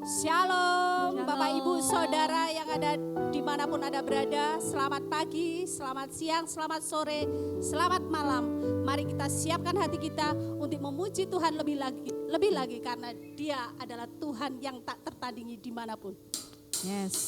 Shalom, Bapak Ibu Saudara yang ada dimanapun Anda berada. Selamat pagi, selamat siang, selamat sore, selamat malam. Mari kita siapkan hati kita untuk memuji Tuhan lebih lagi karena Dia adalah Tuhan yang tak tertandingi dimanapun. Yes.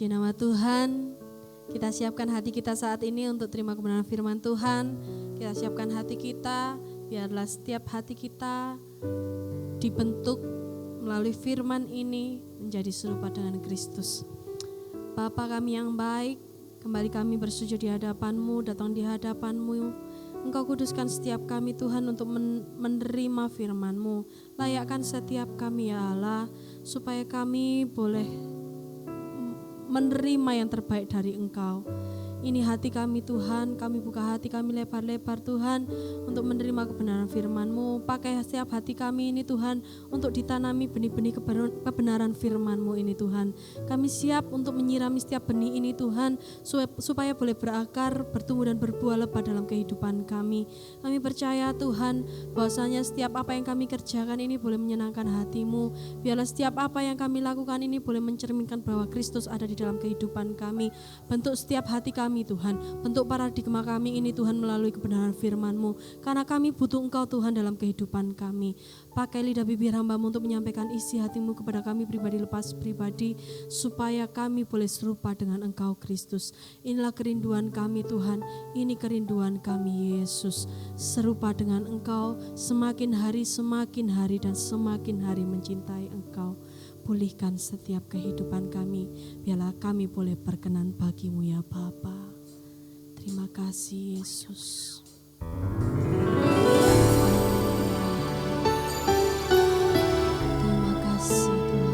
Puji nama Tuhan, kita siapkan hati kita saat ini untuk terima kebenaran firman Tuhan. Kita siapkan hati kita, biarlah setiap hati kita dibentuk melalui firman ini menjadi serupa dengan Kristus. Bapa kami yang baik, kembali kami bersujud di hadapan-Mu, datang di hadapan-Mu Engkau kuduskan setiap kami Tuhan untuk menerima firman-Mu. Layakkan setiap kami ya Allah, supaya kami boleh menerima yang terbaik dari Engkau. Ini hati kami Tuhan, kami buka hati kami lebar-lebar Tuhan untuk menerima kebenaran firman-Mu. Pakai setiap hati kami ini Tuhan untuk ditanami benih-benih kebenaran firman-Mu ini Tuhan. Kami siap untuk menyirami setiap benih ini Tuhan supaya boleh berakar, bertumbuh dan berbuah lebat dalam kehidupan kami. Kami percaya Tuhan bahwasanya setiap apa yang kami kerjakan ini boleh menyenangkan hati-Mu. Biarlah setiap apa yang kami lakukan ini boleh mencerminkan bahwa Kristus ada di dalam kehidupan kami. Bentuk setiap hati kami Tuhan, bentuk paradigma kami ini Tuhan melalui kebenaran firman-Mu, karena kami butuh Engkau Tuhan dalam kehidupan kami. Pakai lidah bibir hamba-Mu untuk menyampaikan isi hati-Mu kepada kami pribadi lepas pribadi, supaya kami boleh serupa dengan Engkau Kristus. Inilah kerinduan kami Tuhan, ini kerinduan kami Yesus, serupa dengan Engkau semakin hari dan semakin hari mencintai Engkau. Pulihkan setiap kehidupan kami, biarlah kami boleh berkenan bagi-Mu ya Bapa. Terima kasih Yesus. Terima kasih Tuhan.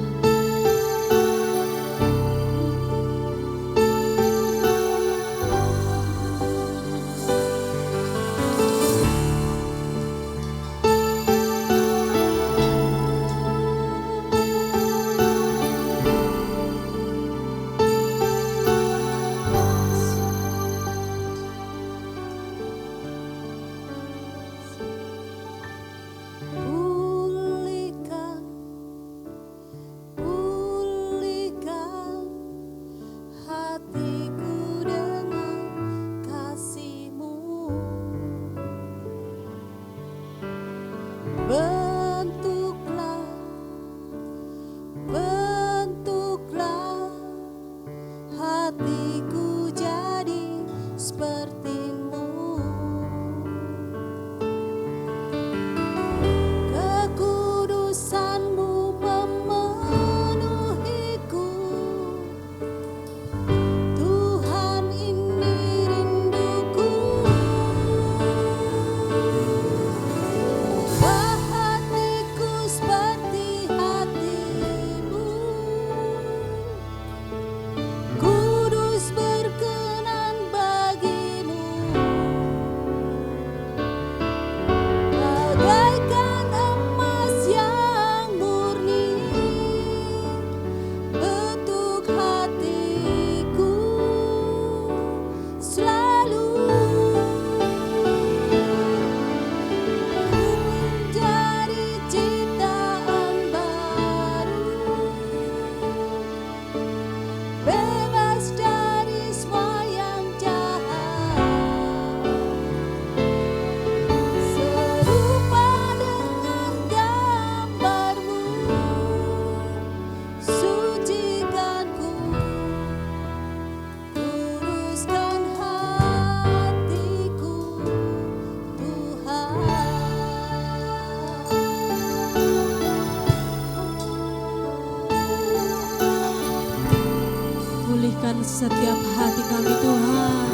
Setiap hati kami Tuhan,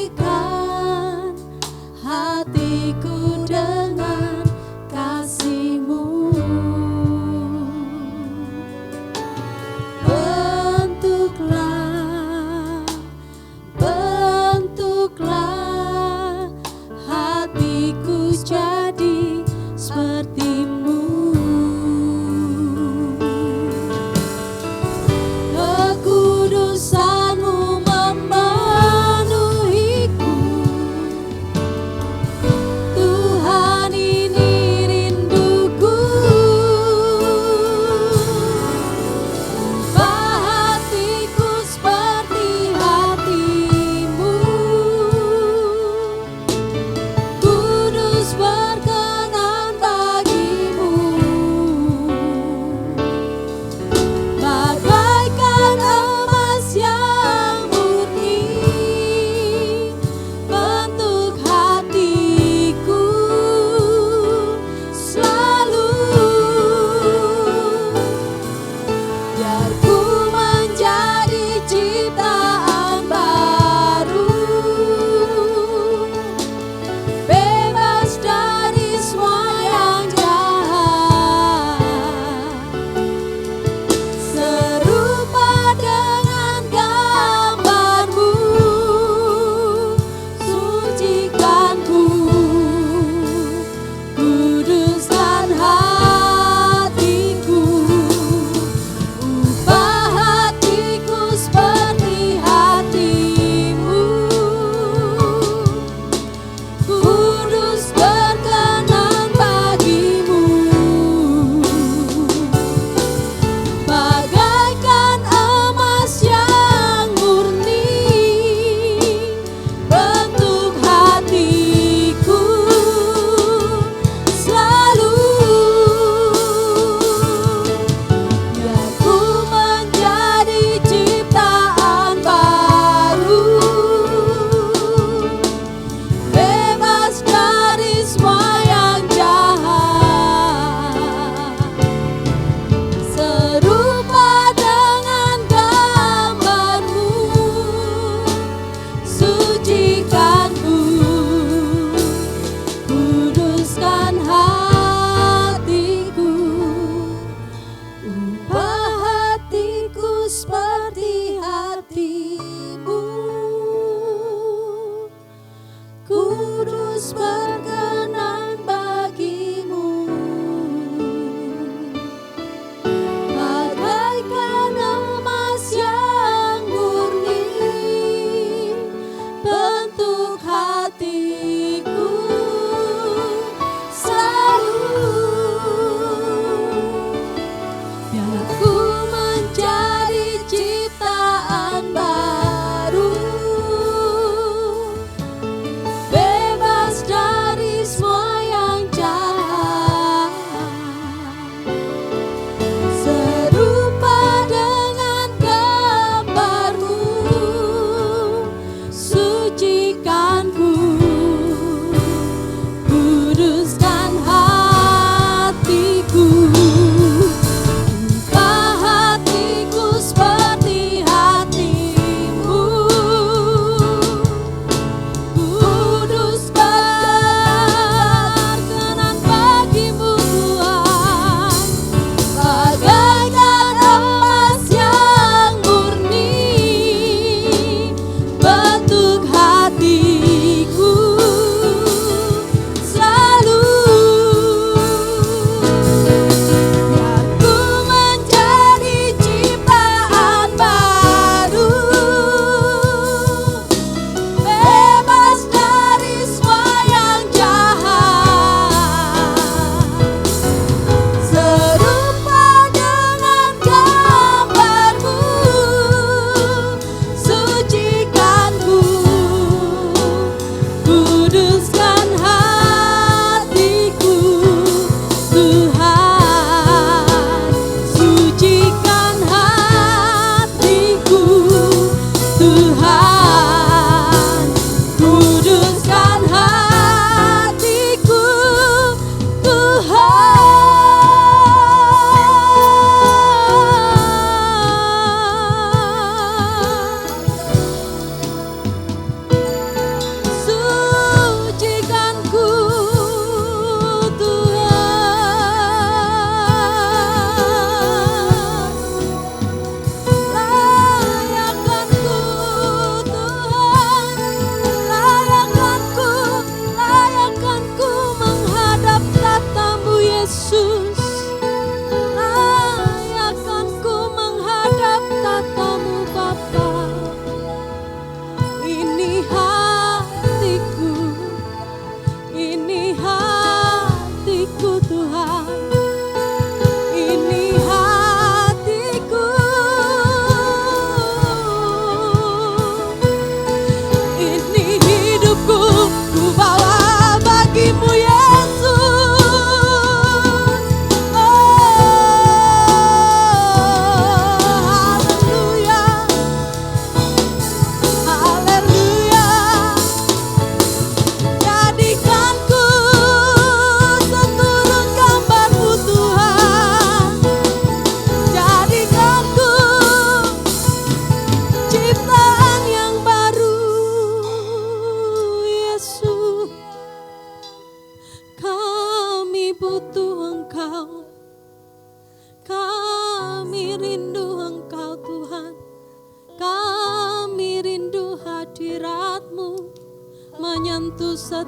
pulihkan hatiku dengan kasih-Mu. Bentuklah hatiku jadi seperti-Mu.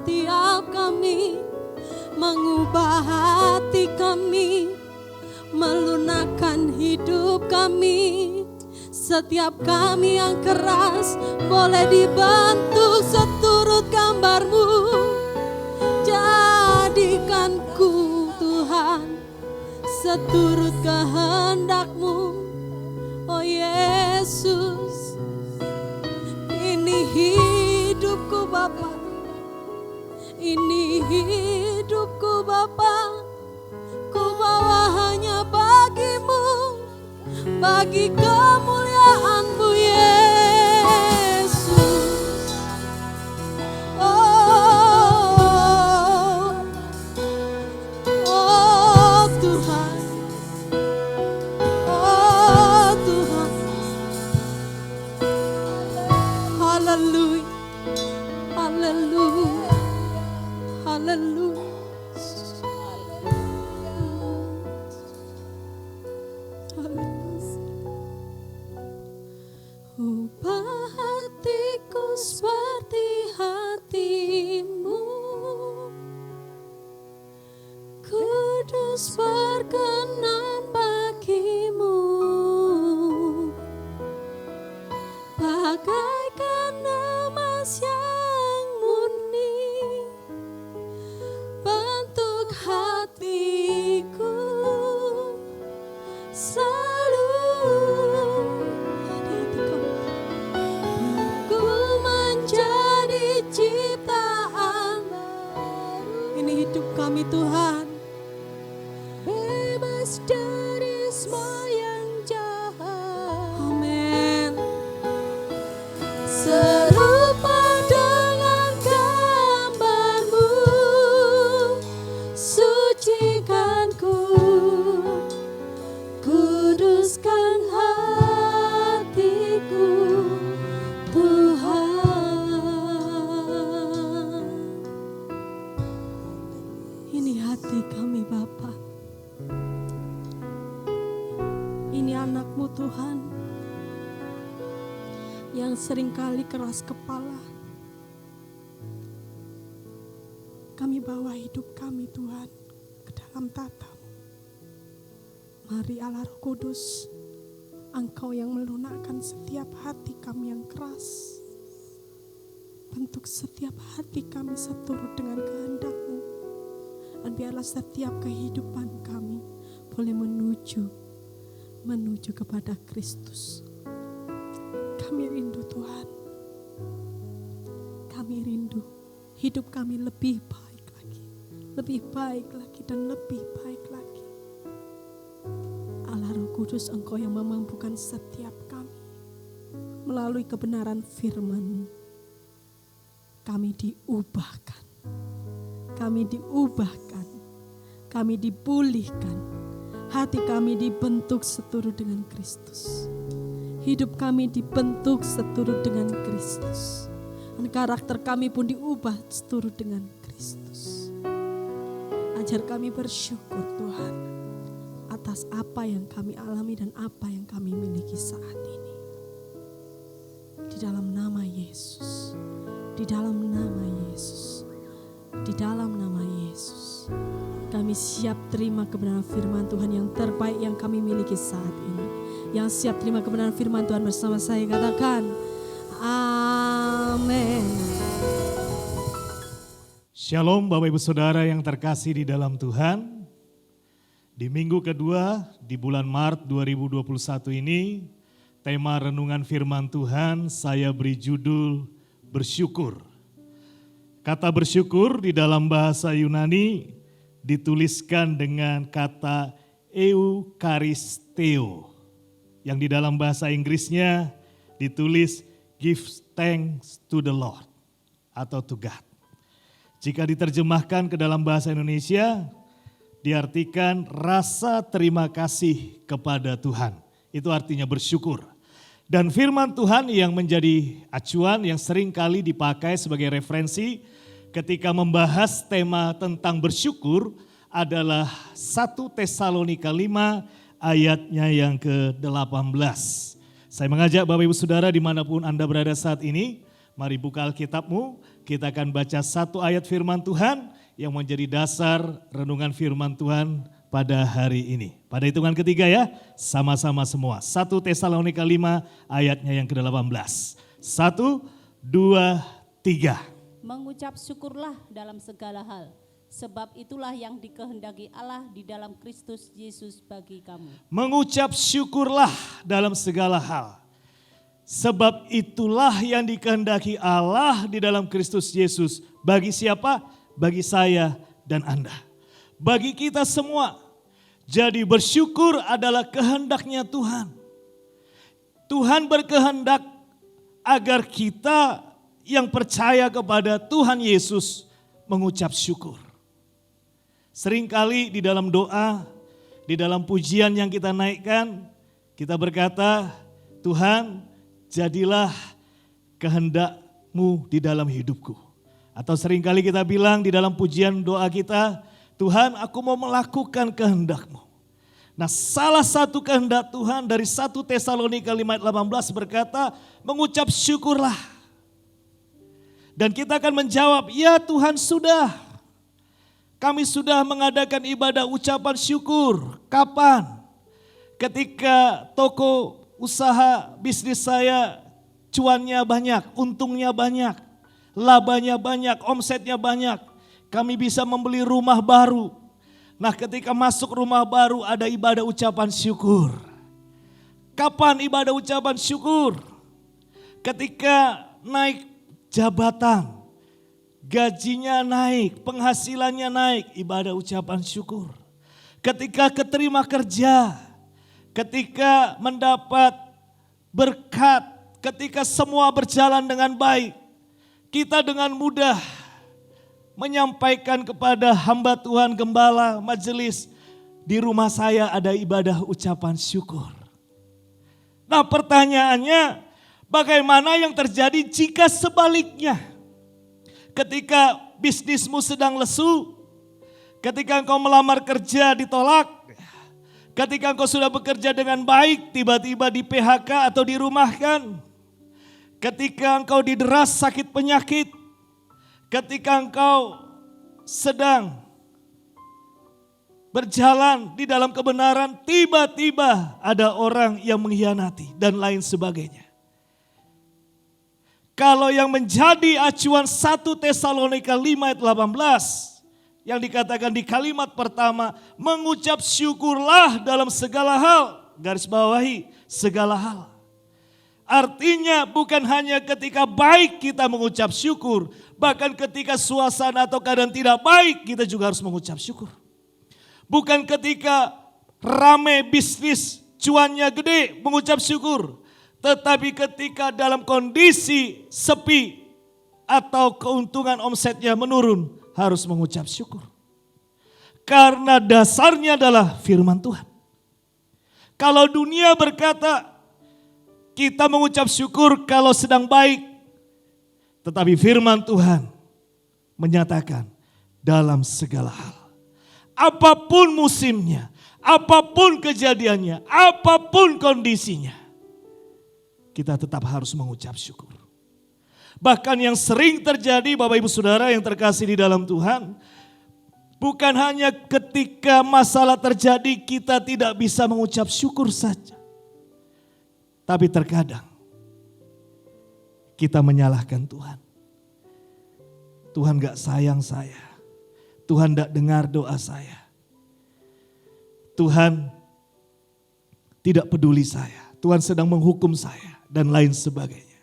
setiap kami, mengubah hati kami, melunakkan hidup kami. Setiap kami yang keras boleh dibentuk seturut gambar-Mu. Jadikanku Tuhan seturut kehendak-Mu. Oh Yesus, ini hidupku Bapa, ini hidupku Bapa. Ku bawa hanya bagi-Mu, bagi kemuliaan-Mu Yesus. Oh Tuhan, oh Tuhan. Haleluya, haleluya, haleluya. Ubah hatiku seperti hati-Mu, kudus berkenan bagi-Mu, bagaikan emas yang murni, bentuk hatiku selalu. Kami Tuhan bebas dari semua yang jahat. Amin. Serupa dengan gambar-Mu, sucikanku, kuduskan hatiku Tuhan. Hati kami Bapa, ini anak-Mu Tuhan yang seringkali keras kepala. Kami bawa hidup kami Tuhan ke dalam tata-Mu. Mari Allah Roh Kudus, Engkau yang melunakkan setiap hati kami yang keras. Bentuk setiap hati kami seturut dengan kehendak-Mu. Dan biarlah setiap kehidupan kami boleh menuju kepada Kristus. Kami rindu Tuhan. Kami rindu hidup kami lebih baik lagi. Lebih baik lagi dan lebih baik lagi. Allah Roh Kudus, Engkau yang memampukan setiap kami. Melalui kebenaran firman-Mu, kami diubahkan. Kami diubahkan, kami dipulihkan, hati kami dibentuk seturut dengan Kristus. Hidup kami dibentuk seturut dengan Kristus. Dan karakter kami pun diubah seturut dengan Kristus. Ajar kami bersyukur Tuhan atas apa yang kami alami dan apa yang kami miliki saat ini. Di dalam nama Yesus, di dalam nama Yesus. Di dalam nama Yesus, kami siap terima kebenaran firman Tuhan yang terbaik yang kami miliki saat ini. Yang siap terima kebenaran firman Tuhan bersama saya katakan, amin. Shalom Bapak Ibu Saudara yang terkasih di dalam Tuhan. Di minggu kedua di bulan Maret 2021 ini, tema renungan firman Tuhan saya beri judul bersyukur. Kata bersyukur di dalam bahasa Yunani dituliskan dengan kata eukaristeo, yang di dalam bahasa Inggrisnya ditulis give thanks to the Lord atau to God. Jika diterjemahkan ke dalam bahasa Indonesia, diartikan rasa terima kasih kepada Tuhan. Itu artinya bersyukur. Dan firman Tuhan yang menjadi acuan yang sering kali dipakai sebagai referensi ketika membahas tema tentang bersyukur adalah 1 Tesalonika 5 ayatnya yang ke-18. Saya mengajak Bapak Ibu Saudara dimanapun Anda berada saat ini, mari buka Alkitabmu, kita akan baca satu ayat firman Tuhan yang menjadi dasar renungan firman Tuhan pada hari ini. Pada hitungan ketiga ya, sama-sama semua. 1 Tesalonika 5 ayatnya yang ke-18. 1, 2, 3. Mengucap syukurlah dalam segala hal, sebab itulah yang dikehendaki Allah di dalam Kristus Yesus bagi kamu. Mengucap syukurlah dalam segala hal. Sebab itulah yang dikehendaki Allah di dalam Kristus Yesus. Bagi siapa? Bagi saya dan Anda. Bagi kita semua. Jadi bersyukur adalah kehendaknya Tuhan. Tuhan berkehendak agar kita yang percaya kepada Tuhan Yesus mengucap syukur. Seringkali di dalam doa, di dalam pujian yang kita naikkan, kita berkata, Tuhan, jadilah kehendak-Mu di dalam hidupku. Atau seringkali kita bilang di dalam pujian doa kita, Tuhan aku mau melakukan kehendak-Mu. Nah salah satu kehendak Tuhan dari 1 Tesalonika 5:18 berkata, mengucap syukurlah. Dan kita akan menjawab, ya Tuhan sudah. Kami sudah mengadakan ibadah ucapan syukur. Kapan? Ketika toko usaha bisnis saya cuannya banyak, untungnya banyak, labanya banyak, omsetnya banyak. Kami bisa membeli rumah baru. Nah ketika masuk rumah baru ada ibadah ucapan syukur. Kapan ibadah ucapan syukur? Ketika naik jabatan, gajinya naik, penghasilannya naik, ibadah ucapan syukur. Ketika keterima kerja, ketika mendapat berkat, ketika semua berjalan dengan baik, kita dengan mudah menyampaikan kepada hamba Tuhan, gembala, majelis, di rumah saya ada ibadah ucapan syukur. Nah pertanyaannya, bagaimana yang terjadi jika sebaliknya? Ketika bisnismu sedang lesu, ketika engkau melamar kerja ditolak, ketika engkau sudah bekerja dengan baik, tiba-tiba di PHK atau dirumahkan. Ketika engkau dideras sakit penyakit, ketika engkau sedang berjalan di dalam kebenaran, tiba-tiba ada orang yang mengkhianati dan lain sebagainya. Kalau yang menjadi acuan 1 Tesalonika 5 ayat 18 yang dikatakan di kalimat pertama, mengucap syukurlah dalam segala hal, garis bawahi segala hal. Artinya bukan hanya ketika baik kita mengucap syukur, bahkan ketika suasana atau keadaan tidak baik kita juga harus mengucap syukur. Bukan ketika rame bisnis, cuannya gede mengucap syukur. Tetapi ketika dalam kondisi sepi atau keuntungan omsetnya menurun, harus mengucap syukur. Karena dasarnya adalah firman Tuhan. Kalau dunia berkata kita mengucap syukur kalau sedang baik, tetapi firman Tuhan menyatakan dalam segala hal. Apapun musimnya, apapun kejadiannya, apapun kondisinya, kita tetap harus mengucap syukur. Bahkan yang sering terjadi Bapak Ibu Saudara yang terkasih di dalam Tuhan, bukan hanya ketika masalah terjadi kita tidak bisa mengucap syukur saja. Tapi terkadang kita menyalahkan Tuhan. Tuhan gak sayang saya. Tuhan gak dengar doa saya. Tuhan tidak peduli saya. Tuhan sedang menghukum saya dan lain sebagainya.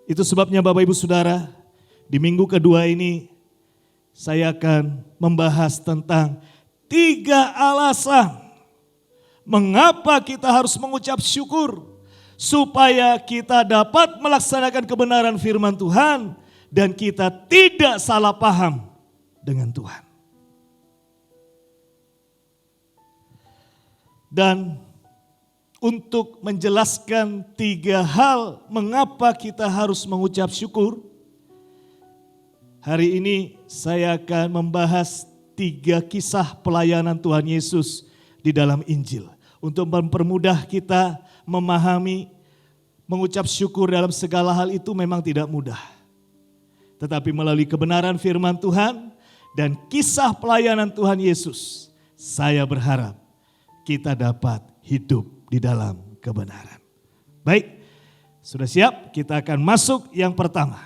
Itu sebabnya Bapak Ibu Saudara, di minggu kedua ini saya akan membahas tentang 3 alasan mengapa kita harus mengucap syukur supaya kita dapat melaksanakan kebenaran firman Tuhan dan kita tidak salah paham dengan Tuhan. Dan untuk menjelaskan 3 hal mengapa kita harus mengucap syukur, hari ini saya akan membahas 3 kisah pelayanan Tuhan Yesus di dalam Injil. Untuk mempermudah kita memahami, mengucap syukur dalam segala hal itu memang tidak mudah. tetapi melalui kebenaran firman Tuhan dan kisah pelayanan Tuhan Yesus, saya berharap kita dapat hidup di dalam kebenaran. Baik, sudah siap? Kita akan masuk yang pertama.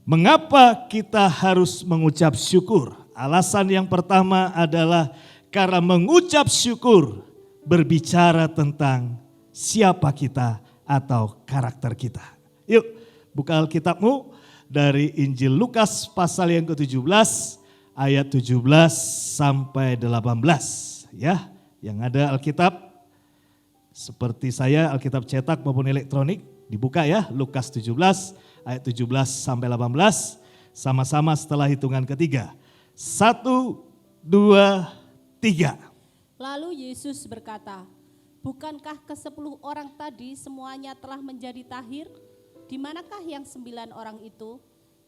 Mengapa kita harus mengucap syukur? Alasan yang pertama adalah karena mengucap syukur berbicara tentang siapa kita atau karakter kita. Yuk, buka Alkitabmu dari Injil Lukas pasal yang ke-17 ayat 17 sampai 18 ya. Yang ada Alkitab seperti saya, Alkitab cetak maupun elektronik, dibuka ya, Lukas 17 ayat 17 sampai 18, sama-sama setelah hitungan ketiga. 1, 2, 3. Lalu Yesus berkata, bukankah ke-10 orang tadi semuanya telah menjadi tahir? Di manakah yang 9 orang itu?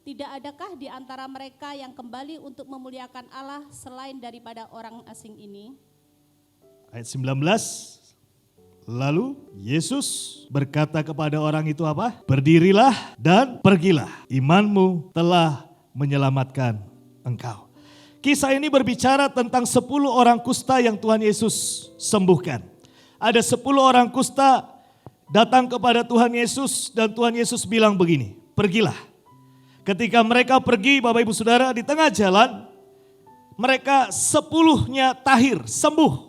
Tidak adakah di antara mereka yang kembali untuk memuliakan Allah selain daripada orang asing ini? Ayat 19, lalu Yesus berkata kepada orang itu apa? Berdirilah dan pergilah, imanmu telah menyelamatkan engkau. Kisah ini berbicara tentang 10 orang kusta yang Tuhan Yesus sembuhkan. Ada 10 orang kusta datang kepada Tuhan Yesus dan Tuhan Yesus bilang begini, pergilah. Ketika mereka pergi, Bapak Ibu Saudara, di tengah jalan mereka 10-nya tahir, sembuh.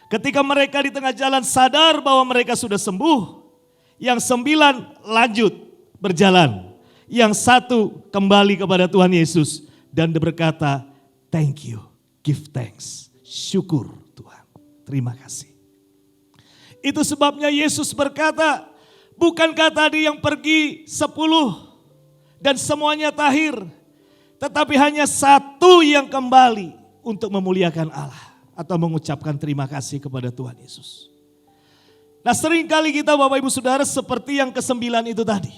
Ketika mereka di tengah jalan sadar bahwa mereka sudah sembuh, yang 9 lanjut berjalan. Yang 1 kembali kepada Tuhan Yesus dan berkata, thank you, give thanks, syukur Tuhan, terima kasih. Itu sebabnya Yesus berkata, bukankah tadi yang pergi 10 dan semuanya tahir, tetapi hanya 1 yang kembali untuk memuliakan Allah atau mengucapkan terima kasih kepada Tuhan Yesus. Nah, seringkali kita Bapak Ibu Saudara seperti yang ke-9 itu tadi.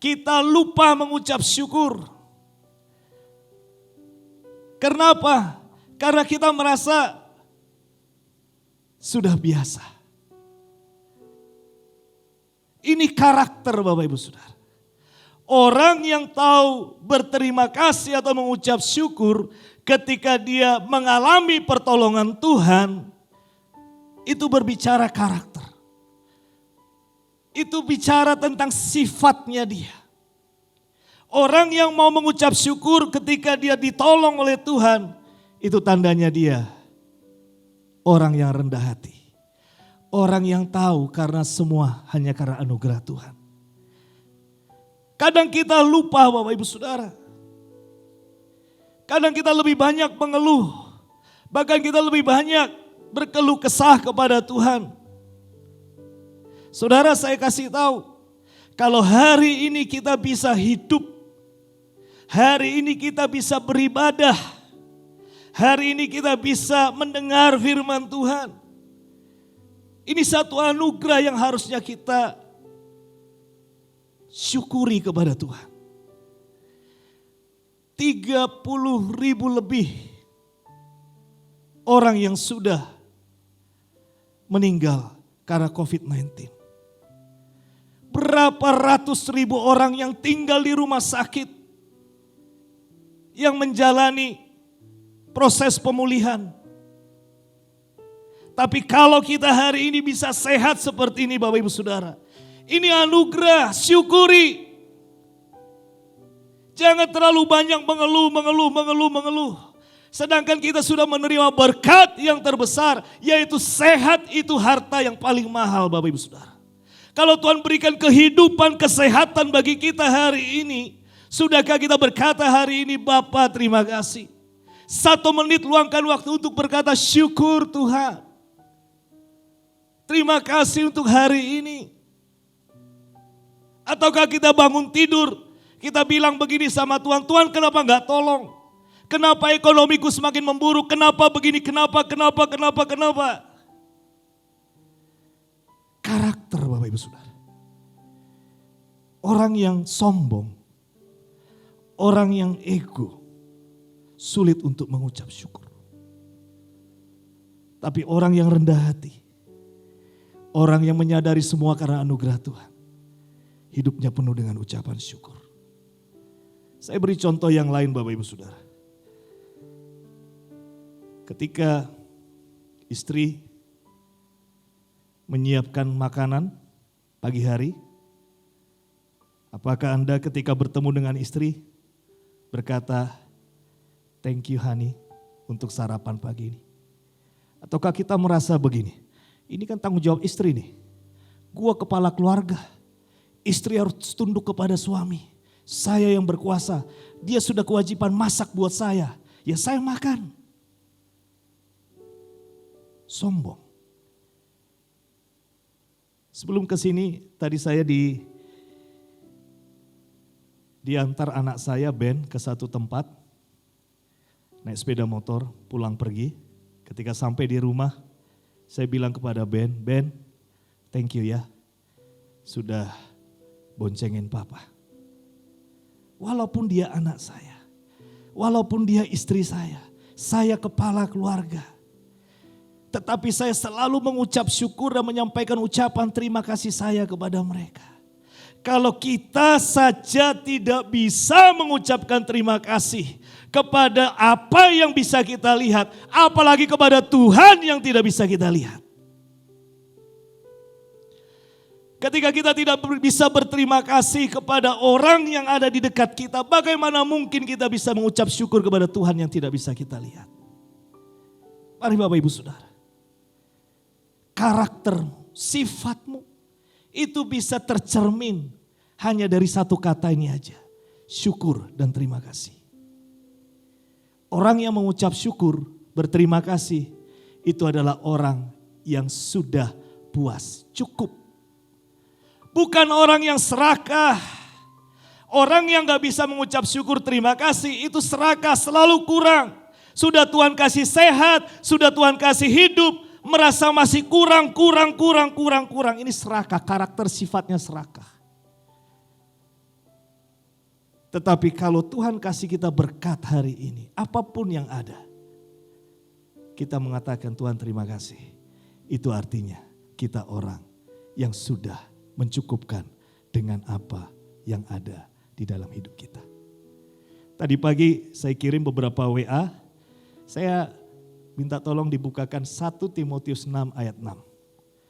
Kita lupa mengucap syukur. Kenapa? Karena kita merasa sudah biasa. Ini karakter Bapak Ibu Saudara. Orang yang tahu berterima kasih atau mengucap syukur ketika dia mengalami pertolongan Tuhan, itu berbicara karakter. Itu bicara tentang sifatnya dia. Orang yang mau mengucap syukur ketika dia ditolong oleh Tuhan, itu tandanya dia orang yang rendah hati. Orang yang tahu karena semua hanya karena anugerah Tuhan. Kadang kita lupa Bapak Ibu Saudara. Kadang kita lebih banyak mengeluh. Bahkan kita lebih banyak berkeluh kesah kepada Tuhan. Saudara, saya kasih tahu. Kalau hari ini kita bisa hidup. Hari ini kita bisa beribadah. Hari ini kita bisa mendengar firman Tuhan. Ini satu anugerah yang harusnya kita syukuri kepada Tuhan. 30.000 lebih orang yang sudah meninggal karena COVID-19. Berapa ratus ribu orang yang tinggal di rumah sakit, yang menjalani proses pemulihan. Tapi kalau kita hari ini bisa sehat seperti ini Bapak Ibu Saudara, ini anugerah, syukuri. Jangan terlalu banyak mengeluh. Sedangkan kita sudah menerima berkat yang terbesar, yaitu sehat itu harta yang paling mahal Bapak Ibu Saudara. Kalau Tuhan berikan kehidupan, kesehatan bagi kita hari ini, sudahkah kita berkata hari ini, Bapa terima kasih. 1 menit luangkan waktu untuk berkata syukur Tuhan. Terima kasih untuk hari ini. Ataukah kita bangun tidur, kita bilang begini sama Tuhan, Tuhan kenapa enggak tolong? Kenapa ekonomiku semakin memburuk? Kenapa begini? Kenapa? Karakter Bapak Ibu Saudara. Orang yang sombong, orang yang ego, sulit untuk mengucap syukur. Tapi orang yang rendah hati, orang yang menyadari semua karena anugerah Tuhan, hidupnya penuh dengan ucapan syukur. Saya beri contoh yang lain Bapak Ibu Saudara. Ketika istri menyiapkan makanan pagi hari, apakah Anda ketika bertemu dengan istri berkata, "Thank you honey untuk sarapan pagi ini"? Ataukah kita merasa begini, ini kan tanggung jawab istri nih. Gua kepala keluarga, istri harus tunduk kepada suami. Saya yang berkuasa, dia sudah kewajiban masak buat saya, ya saya makan. Sombong. Sebelum ke sini tadi saya diantar anak saya Ben ke satu tempat, naik sepeda motor pulang pergi. Ketika sampai di rumah, saya bilang kepada Ben, thank you ya, sudah boncengin papa. Walaupun dia anak saya, walaupun dia istri saya kepala keluarga. Tetapi saya selalu mengucap syukur dan menyampaikan ucapan terima kasih saya kepada mereka. Kalau kita saja tidak bisa mengucapkan terima kasih kepada apa yang bisa kita lihat, apalagi kepada Tuhan yang tidak bisa kita lihat. Ketika kita tidak bisa berterima kasih kepada orang yang ada di dekat kita, bagaimana mungkin kita bisa mengucap syukur kepada Tuhan yang tidak bisa kita lihat? Mari Bapak Ibu Saudara, karaktermu, sifatmu itu bisa tercermin hanya dari satu kata ini aja, syukur dan terima kasih. Orang yang mengucap syukur, berterima kasih, itu adalah orang yang sudah puas, cukup. Bukan orang yang serakah. Orang yang gak bisa mengucap syukur terima kasih itu serakah, selalu kurang. Sudah Tuhan kasih sehat, sudah Tuhan kasih hidup, merasa masih kurang. Ini serakah, karakter sifatnya serakah. Tetapi kalau Tuhan kasih kita berkat hari ini, apapun yang ada, kita mengatakan Tuhan terima kasih. Itu artinya kita orang yang sudah mencukupkan dengan apa yang ada di dalam hidup kita. Tadi pagi saya kirim beberapa WA, saya minta tolong dibukakan 1 Timotius 6 ayat 6.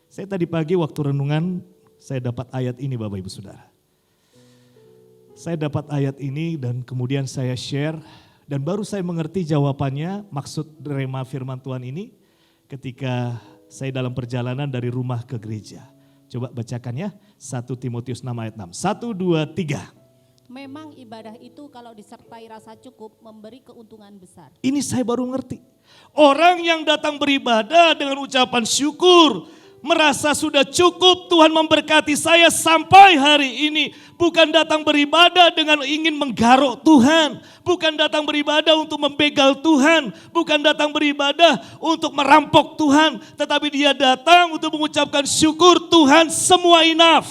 Saya tadi pagi waktu renungan, saya dapat ayat ini Bapak Ibu Saudara. Saya dapat ayat ini dan kemudian saya share dan baru saya mengerti jawabannya, maksud rema firman Tuhan ini ketika saya dalam perjalanan dari rumah ke gereja. Coba bacakan ya, 1 Timotius 6 ayat 6. 1, 2, 3. Memang ibadah itu kalau disertai rasa cukup memberi keuntungan besar. Ini saya baru ngerti. Orang yang datang beribadah dengan ucapan syukur, merasa sudah cukup Tuhan memberkati saya sampai hari ini. Bukan datang beribadah dengan ingin menggaruk Tuhan. Bukan datang beribadah untuk membegal Tuhan. Bukan datang beribadah untuk merampok Tuhan. Tetapi dia datang untuk mengucapkan syukur Tuhan, semua enough.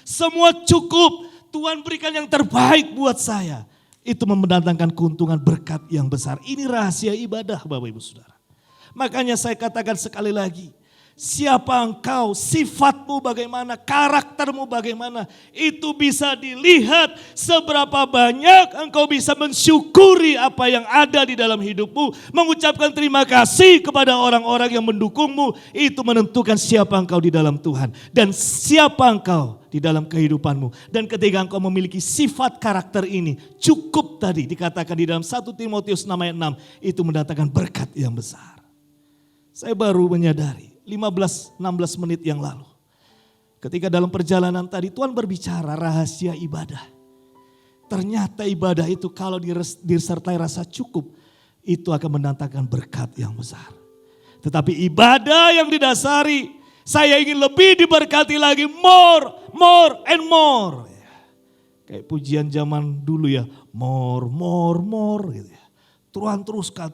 Semua cukup. Tuhan berikan yang terbaik buat saya. Itu mendatangkan keuntungan berkat yang besar. Ini rahasia ibadah Bapak Ibu Saudara. Makanya saya katakan sekali lagi. Siapa engkau, sifatmu bagaimana, karaktermu bagaimana. Itu bisa dilihat seberapa banyak engkau bisa mensyukuri apa yang ada di dalam hidupmu. Mengucapkan terima kasih kepada orang-orang yang mendukungmu. Itu menentukan siapa engkau di dalam Tuhan. Dan siapa engkau di dalam kehidupanmu. Dan ketika engkau memiliki sifat karakter ini, cukup tadi dikatakan di dalam 1 Timotius 6 ayat 6. Itu mendatangkan berkat yang besar. Saya baru menyadari 15-16 menit yang lalu. Ketika dalam perjalanan tadi Tuhan berbicara rahasia ibadah. Ternyata ibadah itu kalau disertai rasa cukup, itu akan mendatangkan berkat yang besar. Tetapi ibadah yang didasari, saya ingin lebih diberkati lagi, more and more. Kayak pujian zaman dulu ya, more gitu ya. Tuhan teruskan.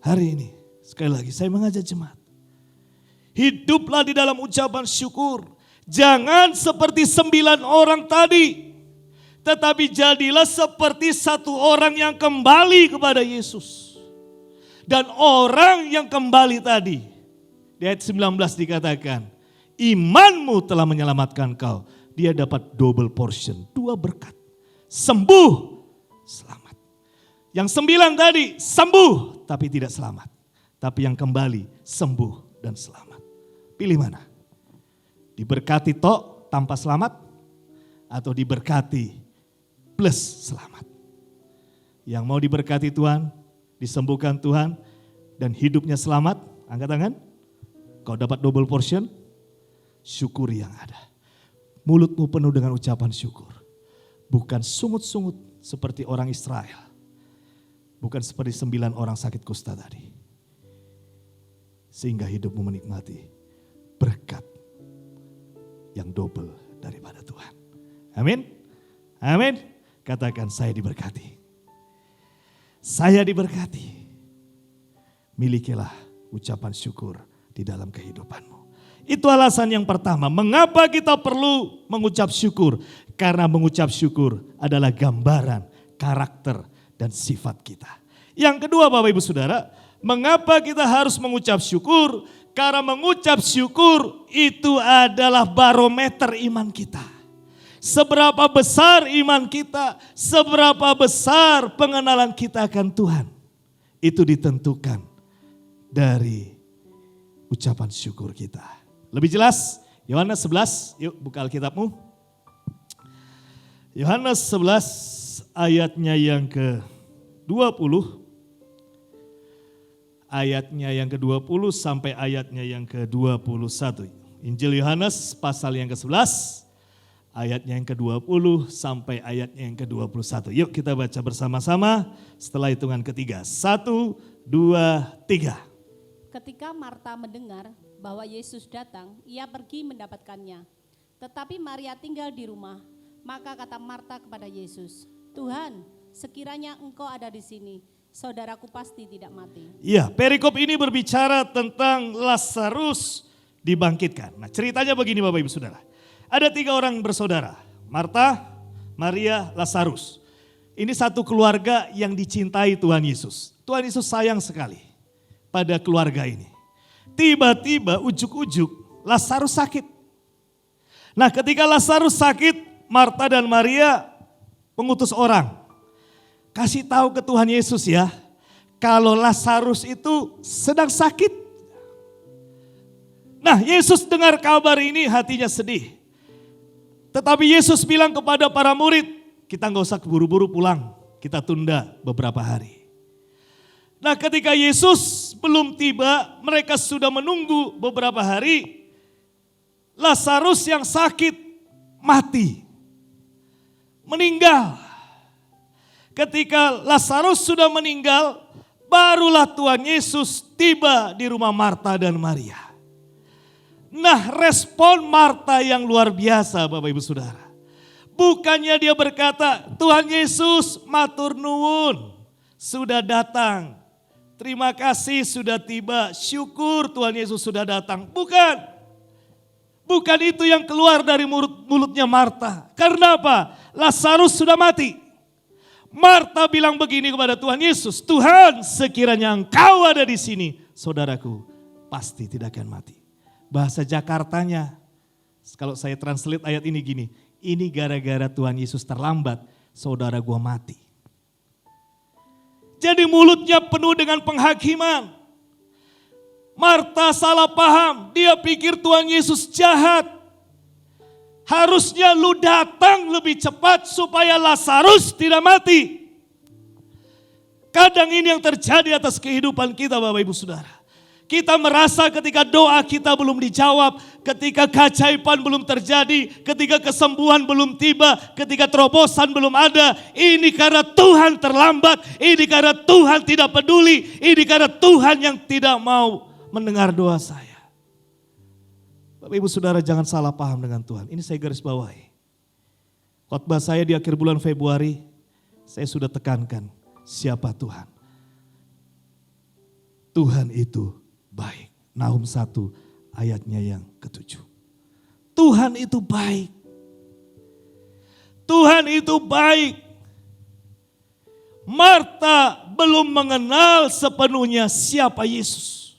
Hari ini, sekali lagi saya mengajak jemaat. Hiduplah di dalam ucapan syukur. Jangan seperti 9 orang tadi. Tetapi jadilah seperti 1 orang yang kembali kepada Yesus. Dan orang yang kembali tadi. Di ayat 19 dikatakan. imanmu telah menyelamatkan kau. Dia dapat double portion, 2 berkat. Sembuh, selamat. Yang 9 tadi sembuh tapi tidak selamat. Tapi yang kembali sembuh dan selamat. Pilih mana? Diberkati tok tanpa selamat atau diberkati plus selamat? Yang mau diberkati Tuhan, disembuhkan Tuhan dan hidupnya selamat, angkat tangan. Kau dapat double portion, syukuri yang ada. Mulutmu penuh dengan ucapan syukur. Bukan sungut-sungut seperti orang Israel. Bukan seperti 9 orang sakit kusta tadi. Sehingga hidupmu menikmati berkat yang double daripada Tuhan. Amin. Amin. Katakan, saya diberkati. Saya diberkati. Milikilah ucapan syukur di dalam kehidupanmu. Itu alasan yang pertama. Mengapa kita perlu mengucap syukur? Karena mengucap syukur adalah gambaran karakter dan sifat kita. Yang kedua Bapak Ibu Saudara, mengapa kita harus mengucap syukur? Karena mengucap syukur itu adalah barometer iman kita. Seberapa besar iman kita, seberapa besar pengenalan kita akan Tuhan. Itu ditentukan dari ucapan syukur kita. Lebih jelas, Yohanes 11, yuk buka Alkitabmu. Yohanes 11 ayatnya yang ke-20. Ayatnya yang ke-20 sampai ayatnya yang ke-21. Injil Yohanes pasal yang ke-11. Ayatnya yang ke-20 sampai ayatnya yang ke-21. Yuk kita baca bersama-sama setelah hitungan ketiga. 1, 2, 3. Ketika Marta mendengar bahwa Yesus datang, ia pergi mendapatkannya. Tetapi Maria tinggal di rumah. Maka kata Marta kepada Yesus, Tuhan, sekiranya engkau ada di sini, saudaraku pasti tidak mati. Ya, perikop ini berbicara tentang Lazarus dibangkitkan. Nah, ceritanya begini Bapak Ibu Saudara. Ada 3 orang bersaudara, Marta, Maria, Lazarus. Ini satu keluarga yang dicintai Tuhan Yesus. Tuhan Yesus sayang sekali pada keluarga ini. Tiba-tiba ujuk-ujuk Lazarus sakit. Nah, ketika Lazarus sakit, Marta dan Maria mengutus orang. Kasih tahu ke Tuhan Yesus ya, kalau Lazarus itu sedang sakit. Nah, Yesus dengar kabar ini hatinya sedih. Tetapi Yesus bilang kepada para murid, kita nggak usah buru-buru pulang, kita tunda beberapa hari. Nah, ketika Yesus belum tiba, mereka sudah menunggu beberapa hari. Lazarus yang sakit mati, meninggal. Ketika Lazarus sudah meninggal, barulah Tuhan Yesus tiba di rumah Marta dan Maria. Nah, respon Marta yang luar biasa Bapak Ibu Saudara. Bukannya dia berkata, Tuhan Yesus matur nuwun, sudah datang. Terima kasih sudah tiba, syukur Tuhan Yesus sudah datang. Bukan. Bukan itu yang keluar dari mulutnya Marta. Karena apa? Lazarus sudah mati. Marta bilang begini kepada Tuhan Yesus, Tuhan sekiranya engkau ada di sini, saudaraku pasti tidak akan mati. Bahasa Jakartanya, kalau saya translate ayat ini gini, ini gara-gara Tuhan Yesus terlambat, saudara gua mati. Jadi mulutnya penuh dengan penghakiman. Marta salah paham, dia pikir Tuhan Yesus jahat. Harusnya lu datang lebih cepat supaya Lazarus tidak mati. Kadang ini yang terjadi atas kehidupan kita Bapak Ibu Saudara. Kita merasa ketika doa kita belum dijawab, ketika keajaiban belum terjadi, ketika kesembuhan belum tiba, ketika terobosan belum ada. Ini karena Tuhan terlambat, ini karena Tuhan tidak peduli, ini karena Tuhan yang tidak mau mendengar doa saya. Bapak Ibu Saudara jangan salah paham dengan Tuhan. Ini saya garis bawahi. Khotbah saya di akhir bulan Februari, saya sudah tekankan siapa Tuhan. Tuhan itu baik. Nahum 1 ayatnya yang ke-7. Tuhan itu baik. Tuhan itu baik. Marta belum mengenal sepenuhnya siapa Yesus.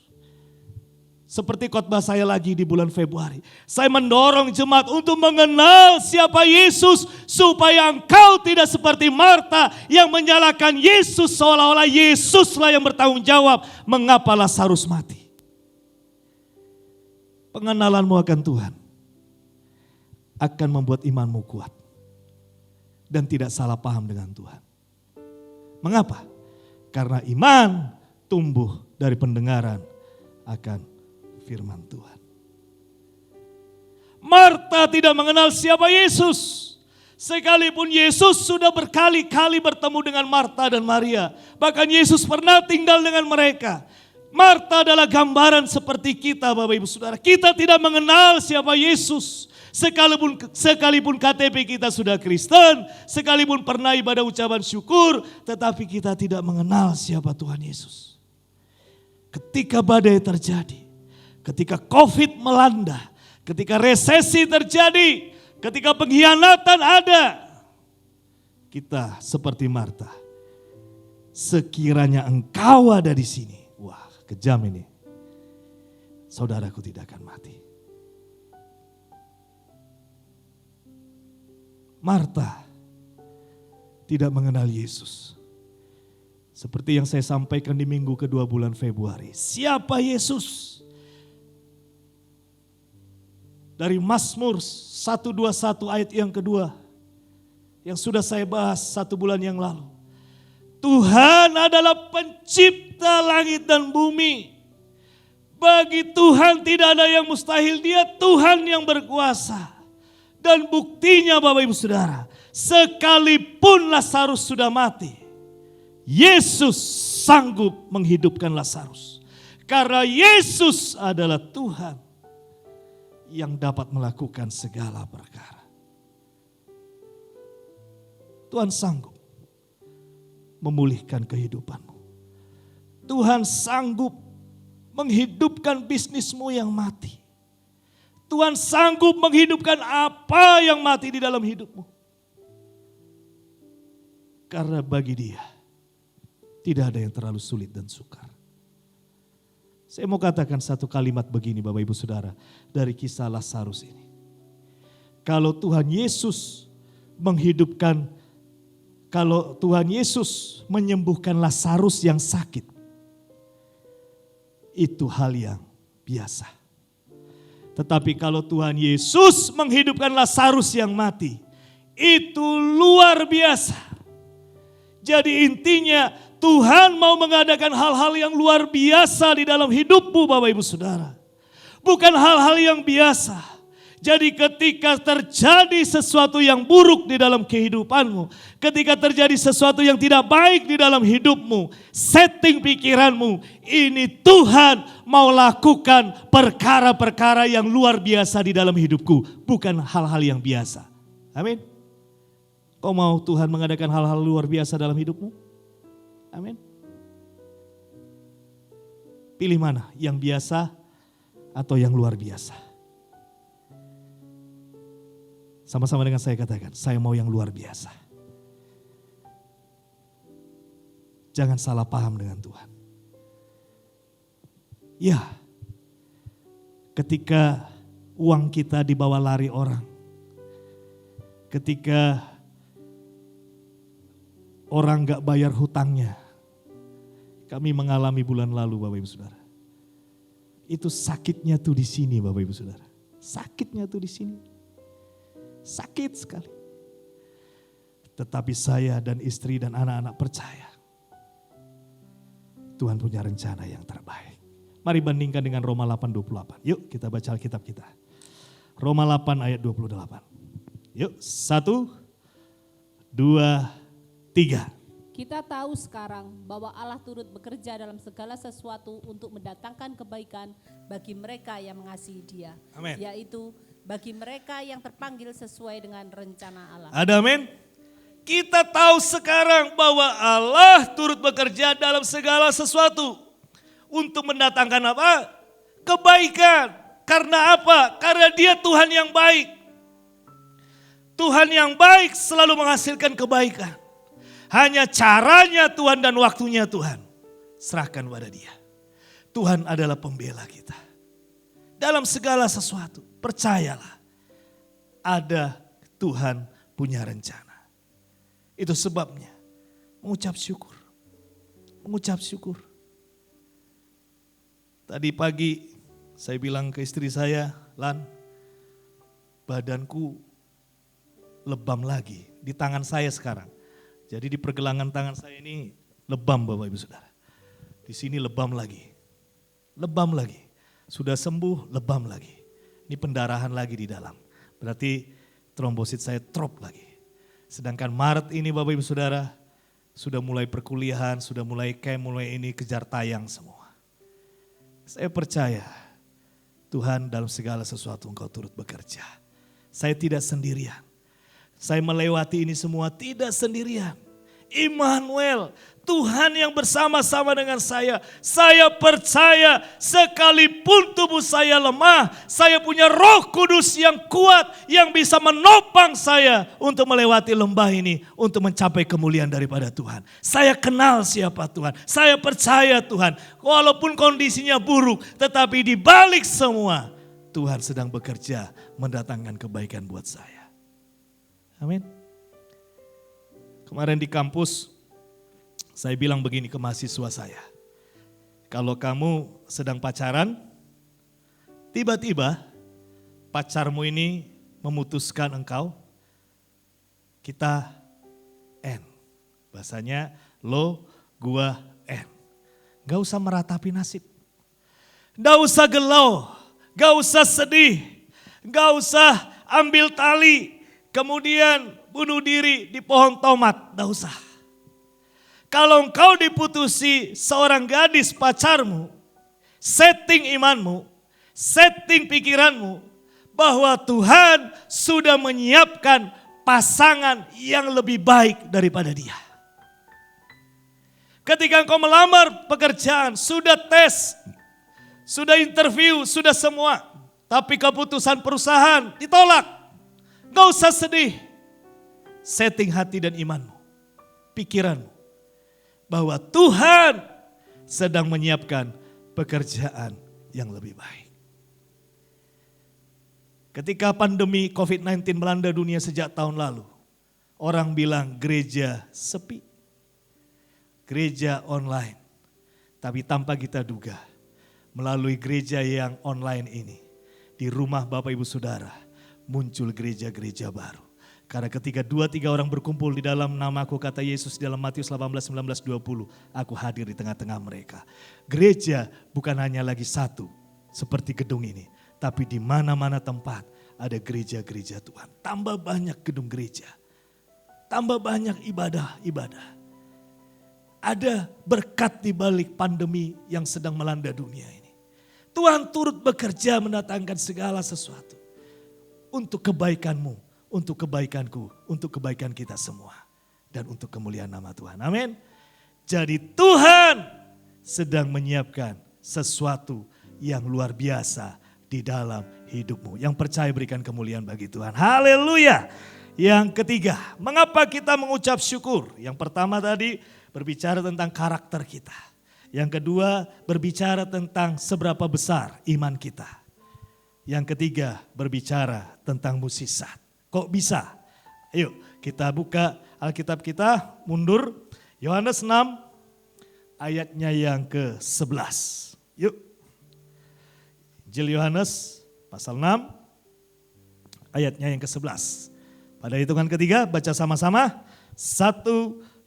Seperti khotbah saya lagi di bulan Februari. Saya mendorong jemaat untuk mengenal siapa Yesus. Supaya engkau tidak seperti Marta yang menyalahkan Yesus. Seolah-olah Yesuslah yang bertanggung jawab mengapa Lazarus mati. Pengenalanmu akan Tuhan akan membuat imanmu kuat. Dan tidak salah paham dengan Tuhan. Mengapa? Karena iman tumbuh dari pendengaran akan firman Tuhan. Marta tidak mengenal siapa Yesus. Sekalipun Yesus sudah berkali-kali bertemu dengan Marta dan Maria. Bahkan Yesus pernah tinggal dengan mereka. Marta adalah gambaran seperti kita Bapak Ibu Saudara. Kita tidak mengenal siapa Yesus. Sekalipun KTP kita sudah Kristen. Sekalipun pernah ibadah ucapan syukur. Tetapi kita tidak mengenal siapa Tuhan Yesus. Ketika badai terjadi. Ketika COVID melanda, ketika resesi terjadi, ketika pengkhianatan ada, kita seperti Marta. Sekiranya engkau ada di sini, wah kejam ini, saudaraku tidak akan mati. Marta tidak mengenal Yesus. Seperti yang saya sampaikan di minggu kedua bulan Februari. Siapa Yesus? Dari Mazmur 121 ayat yang kedua. Yang sudah saya bahas 1 bulan yang lalu. Tuhan adalah pencipta langit dan bumi. Bagi Tuhan tidak ada yang mustahil. Dia Tuhan yang berkuasa. Dan buktinya Bapak Ibu Saudara. Sekalipun Lazarus sudah mati. Yesus sanggup menghidupkan Lazarus. Karena Yesus adalah Tuhan yang dapat melakukan segala perkara. Tuhan sanggup memulihkan kehidupanmu. Tuhan sanggup menghidupkan bisnismu yang mati. Tuhan sanggup menghidupkan apa yang mati di dalam hidupmu. Karena bagi Dia tidak ada yang terlalu sulit dan sukar. Saya mau katakan satu kalimat begini Bapak Ibu Saudara dari kisah Lazarus ini. Kalau Tuhan Yesus menyembuhkan Lazarus yang sakit, itu hal yang biasa. Tetapi kalau Tuhan Yesus menghidupkan Lazarus yang mati, itu luar biasa. Jadi intinya Tuhan mau mengadakan hal-hal yang luar biasa di dalam hidupmu Bapak Ibu Saudara. Bukan hal-hal yang biasa. Jadi ketika terjadi sesuatu yang buruk di dalam kehidupanmu. Ketika terjadi sesuatu yang tidak baik di dalam hidupmu. Setting pikiranmu. Ini Tuhan mau lakukan perkara-perkara yang luar biasa di dalam hidupku. Bukan hal-hal yang biasa. Amin. Kau mau Tuhan mengadakan hal-hal luar biasa dalam hidupmu? Amin. Pilih mana? Yang biasa atau yang luar biasa? Sama-sama dengan saya katakan, saya mau yang luar biasa. Jangan salah paham dengan Tuhan. Ya, ketika uang kita dibawa lari orang. Ketika orang gak bayar hutangnya. Kami mengalami bulan lalu Bapak Ibu Saudara. Itu sakitnya tuh di sini Bapak Ibu Saudara. Sakitnya tuh di sini. Sakit sekali. Tetapi saya dan istri dan anak-anak percaya. Tuhan punya rencana yang terbaik. Mari bandingkan dengan Roma 8:28. Yuk kita baca Alkitab kita. Roma 8 ayat 28. Yuk 1, 2, 3. Kita tahu sekarang bahwa Allah turut bekerja dalam segala sesuatu untuk mendatangkan kebaikan bagi mereka yang mengasihi Dia. Amin. Yaitu bagi mereka yang terpanggil sesuai dengan rencana Allah. Ada amin. Kita tahu sekarang bahwa Allah turut bekerja dalam segala sesuatu untuk mendatangkan apa? Kebaikan. Karena apa? Karena Dia Tuhan yang baik. Tuhan yang baik selalu menghasilkan kebaikan. Hanya caranya Tuhan dan waktunya Tuhan. Serahkan pada Dia. Tuhan adalah pembela kita. dalam segala sesuatu. Percayalah, ada Tuhan punya rencana. Itu sebabnya mengucap syukur. Mengucap syukur. Tadi pagi saya bilang ke istri saya, Lan, badanku lebam lagi di tangan saya sekarang. Jadi di pergelangan tangan saya ini lebam Bapak Ibu Saudara. Di sini lebam lagi. Lebam lagi. Sudah sembuh, lebam lagi. Ini pendarahan lagi di dalam. Berarti trombosit saya drop lagi. Sedangkan Maret ini Bapak Ibu Saudara, sudah mulai perkuliahan, sudah mulai mulai ini kejar tayang semua. Saya percaya Tuhan dalam segala sesuatu Engkau turut bekerja. Saya tidak sendirian. Saya melewati ini semua tidak sendirian. Immanuel, Tuhan yang bersama-sama dengan saya. Saya percaya sekalipun tubuh saya lemah, saya punya Roh Kudus yang kuat yang bisa menopang saya untuk melewati lembah ini, untuk mencapai kemuliaan daripada Tuhan. Saya kenal siapa Tuhan, saya percaya Tuhan. Walaupun kondisinya buruk, tetapi di balik semua Tuhan sedang bekerja mendatangkan kebaikan buat saya. Amin. Kemarin di kampus, saya bilang begini ke mahasiswa saya. Kalau kamu sedang pacaran, tiba-tiba pacarmu ini memutuskan engkau, kita N. Bahasanya lo, gua N. Gak usah meratapi nasib. Gak usah gelau, gak usah sedih, gak usah ambil tali, kemudian bunuh diri di pohon tomat, gak usah. Kalau engkau diputusi seorang gadis pacarmu, setting imanmu, setting pikiranmu, bahwa Tuhan sudah menyiapkan pasangan yang lebih baik daripada dia. Ketika engkau melamar pekerjaan, sudah tes, sudah interview, sudah semua, tapi keputusan perusahaan ditolak, gak usah sedih. Setting hati dan imanmu, pikiranmu, bahwa Tuhan sedang menyiapkan pekerjaan yang lebih baik. Ketika pandemi COVID-19 melanda dunia sejak tahun lalu, orang bilang gereja sepi, gereja online. Tapi tanpa kita duga, melalui gereja yang online ini, di rumah Bapak Ibu Saudara, muncul gereja-gereja baru. Karena ketika 2-3 orang berkumpul di dalam namaku, kata Yesus dalam Matius 18, 19, 20, aku hadir di tengah-tengah mereka. Gereja bukan hanya lagi satu seperti gedung ini, tapi di mana-mana tempat ada gereja-gereja Tuhan. Tambah banyak gedung gereja, tambah banyak ibadah-ibadah. Ada berkat di balik pandemi yang sedang melanda dunia ini. Tuhan turut bekerja mendatangkan segala sesuatu untuk kebaikanmu, untuk kebaikanku, untuk kebaikan kita semua. Dan untuk kemuliaan nama Tuhan. Amin. Jadi Tuhan sedang menyiapkan sesuatu yang luar biasa di dalam hidupmu. Yang percaya berikan kemuliaan bagi Tuhan. Haleluya. Yang ketiga, mengapa kita mengucap syukur? Yang pertama tadi berbicara tentang karakter kita. Yang kedua berbicara tentang seberapa besar iman kita. Yang ketiga berbicara tentang mukjizat. Kok bisa? Ayo kita buka Alkitab kita, mundur. Yohanes 6 ayatnya yang ke-11. Yuk. Injil Yohanes pasal 6 ayatnya yang ke-11. Pada hitungan ketiga baca sama-sama. 1,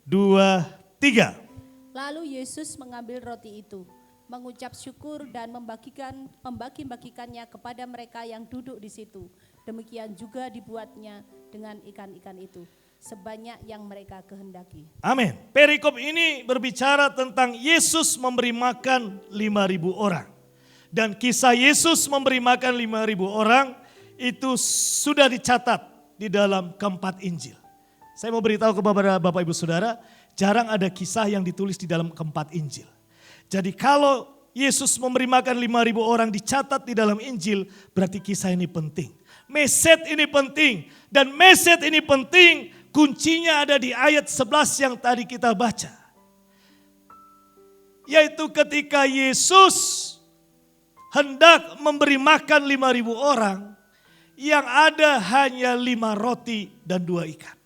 2, 3. Lalu Yesus mengambil roti itu, mengucap syukur dan membagi-bagikannya kepada mereka yang duduk di situ. Demikian juga dibuatnya dengan ikan-ikan itu, sebanyak yang mereka kehendaki. Amin. Perikop ini berbicara tentang Yesus memberi makan 5.000 orang. Dan kisah Yesus memberi makan 5.000 orang itu sudah dicatat di dalam keempat Injil. Saya mau beritahu kepada Bapak Ibu Saudara, jarang ada kisah yang ditulis di dalam keempat Injil. Jadi kalau Yesus memberi makan 5.000 orang dicatat di dalam Injil, berarti kisah ini penting. Message ini penting. Dan message ini penting, kuncinya ada di ayat 11 yang tadi kita baca. Yaitu ketika Yesus hendak memberi makan 5.000 orang, yang ada hanya 5 roti dan 2 ikan.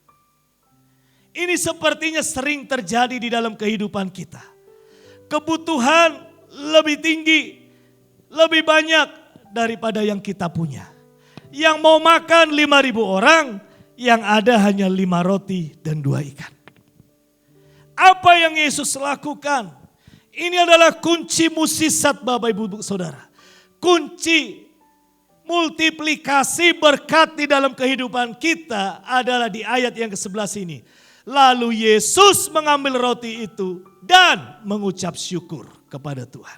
Ini sepertinya sering terjadi di dalam kehidupan kita. Kebutuhan lebih tinggi, lebih banyak daripada yang kita punya. Yang mau makan 5.000 orang, yang ada hanya 5 roti dan 2 ikan. Apa yang Yesus lakukan? Ini adalah kunci mukjizat Bapak Ibu Saudara. Kunci multiplikasi berkat di dalam kehidupan kita adalah di ayat yang ke-11 ini. Lalu Yesus mengambil roti itu dan mengucap syukur kepada Tuhan.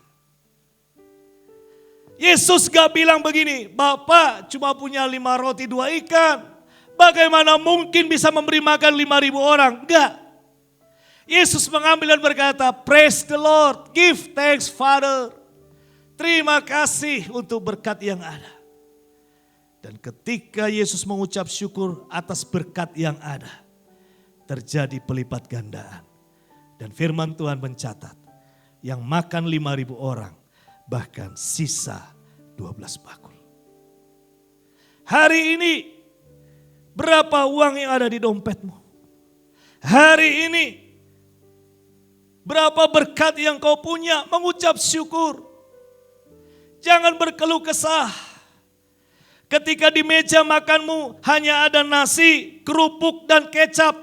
Yesus gak bilang begini, Bapak cuma punya 5 roti 2 ikan. Bagaimana mungkin bisa memberi makan 5.000 orang? Enggak. Yesus mengambil dan berkata, praise the Lord, give thanks Father. Terima kasih untuk berkat yang ada. Dan ketika Yesus mengucap syukur atas berkat yang ada, terjadi pelipat gandaan. Dan firman Tuhan mencatat, yang makan 5.000 orang, bahkan sisa 12 bakul. Hari ini, berapa uang yang ada di dompetmu? Hari ini, berapa berkat yang kau punya? Mengucap syukur. Jangan berkeluh kesah. Ketika di meja makanmu hanya ada nasi, kerupuk dan kecap.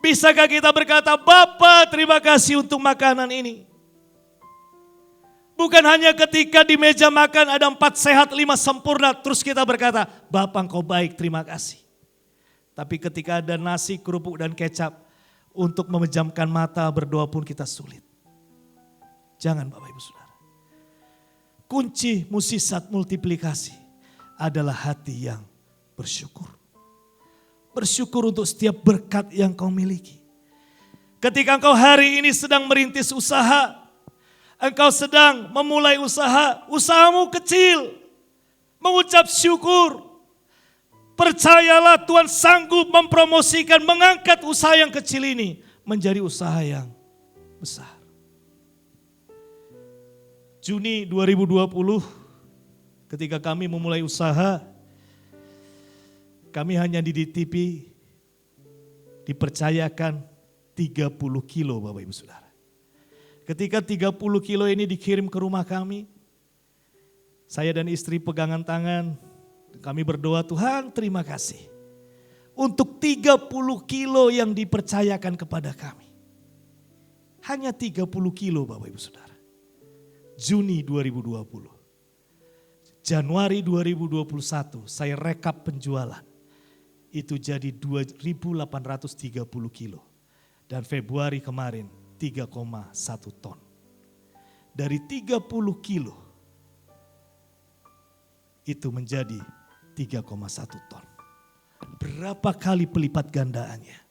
Bisakah kita berkata, Bapa terima kasih untuk makanan ini. Bukan hanya ketika di meja makan ada 4 sehat 5 sempurna. Terus kita berkata, Bapa engkau baik terima kasih. Tapi ketika ada nasi, kerupuk dan kecap. Untuk memejamkan mata berdoa pun kita sulit. Jangan Bapak Ibu Saudara. Kunci mukjizat multiplikasi adalah hati yang bersyukur. Bersyukur untuk setiap berkat yang kau miliki. Ketika engkau hari ini sedang merintis usaha, engkau sedang memulai usaha, usahamu kecil, mengucap syukur. Percayalah Tuhan sanggup mempromosikan, mengangkat usaha yang kecil ini menjadi usaha yang besar. Juni 2020, ketika kami memulai usaha, kami hanya di DTP dipercayakan 30 kilo Bapak Ibu Saudara. Ketika 30 kilo ini dikirim ke rumah kami, saya dan istri pegangan tangan, kami berdoa, Tuhan terima kasih untuk 30 kilo yang dipercayakan kepada kami. Hanya 30 kilo Bapak Ibu Saudara. Juni 2020. Januari 2021 saya rekap penjualan. Itu jadi 2.830 kilo. Dan Februari kemarin 3,1 ton. Dari 30 kilo itu menjadi 3,1 ton. Berapa kali pelipat gandaannya?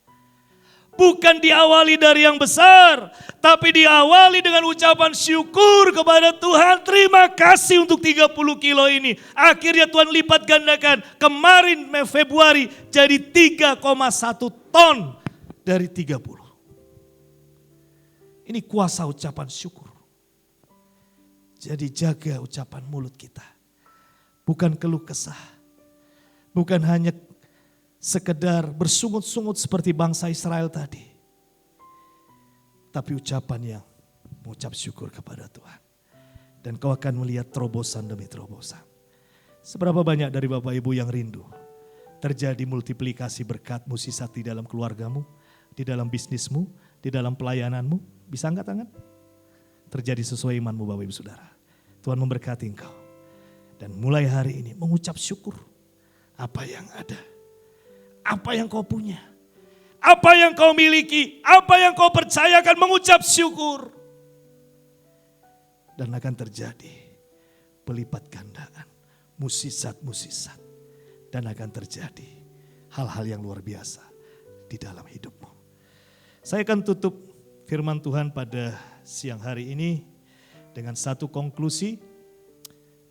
Bukan diawali dari yang besar, tapi diawali dengan ucapan syukur kepada Tuhan. Terima kasih untuk 30 kilo ini. Akhirnya Tuhan lipat gandakan. Kemarin Februari jadi 3,1 ton dari 30. Ini kuasa ucapan syukur. Jadi jaga ucapan mulut kita. Bukan keluh kesah. Bukan hanya sekedar bersungut-sungut seperti bangsa Israel tadi. Tapi ucapan yang mengucap syukur kepada Tuhan. Dan kau akan melihat terobosan demi terobosan. Seberapa banyak dari Bapak Ibu yang rindu terjadi multiplikasi berkat mukjizat di dalam keluargamu, di dalam bisnismu, di dalam pelayananmu. Bisa angkat tangan? Terjadi sesuai imanmu Bapak Ibu Saudara. Tuhan memberkati engkau. Dan mulai hari ini mengucap syukur apa yang ada. Apa yang kau punya, apa yang kau miliki, apa yang kau percayakan, mengucap syukur. Dan akan terjadi pelipat gandaan, mukjizat-mukjizat. Dan akan terjadi hal-hal yang luar biasa di dalam hidupmu. Saya akan tutup firman Tuhan pada siang hari ini dengan satu konklusi.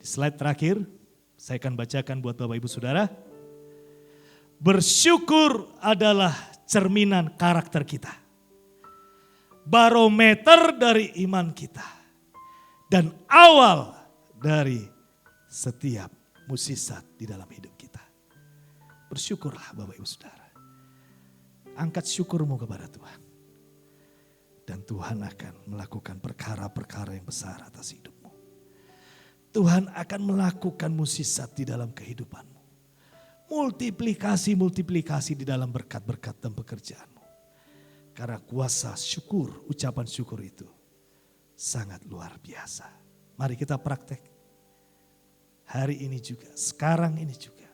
Di slide terakhir, saya akan bacakan buat Bapak Ibu Saudara. Bersyukur adalah cerminan karakter kita. Barometer dari iman kita. Dan awal dari setiap mukjizat di dalam hidup kita. Bersyukurlah Bapak Ibu Saudara. Angkat syukurmu kepada Tuhan. Dan Tuhan akan melakukan perkara-perkara yang besar atas hidupmu. Tuhan akan melakukan mukjizat di dalam kehidupanmu. Multiplikasi di dalam berkat-berkat dan pekerjaanmu. Karena kuasa syukur, ucapan syukur itu sangat luar biasa. Mari kita praktek. Hari ini juga, sekarang ini juga.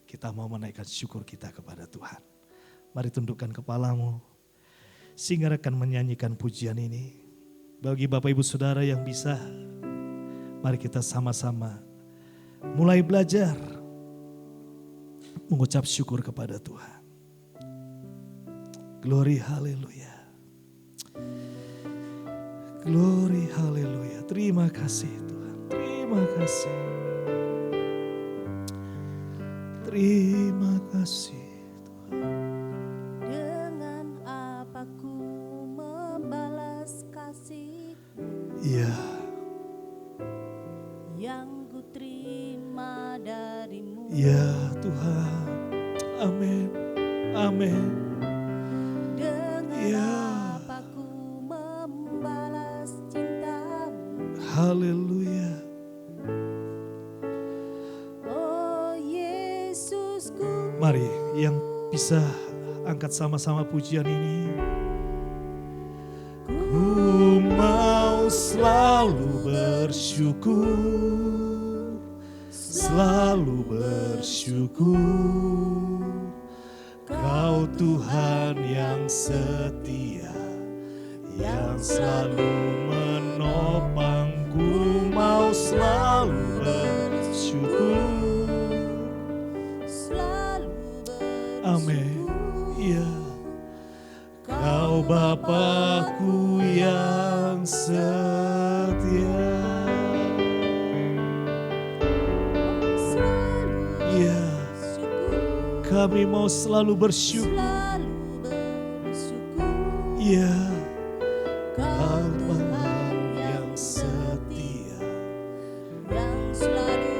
Kita mau menaikkan syukur kita kepada Tuhan. Mari tundukkan kepalamu. Sehingga akan menyanyikan pujian ini. Bagi Bapak Ibu Saudara yang bisa, mari kita sama-sama mulai belajar mengucap syukur kepada Tuhan. Glory haleluya. Glory haleluya. Terima kasih Tuhan. Terima kasih. Terima kasih Tuhan. Dengan apa ku membalas kasih Iya. yang ku terima darimu. Ya Tuhan. Amin. Amin. Dengan Ya. apa ku membalas cintamu. Haleluya. Oh Yesusku. Mari yang bisa angkat sama-sama pujian ini. Ku mau selalu bersyukur, selalu bersyukur. Kau Tuhan yang setia, yang selalu menopangku. Mau selalu bersyukur. Selalu bersyukur. Amin. Ya. Kau Bapakku yang setia. Ya. Kami mau selalu bersyukur. Selalu bersyukur. Ya. Kau Tuhan yang setia, yang selalu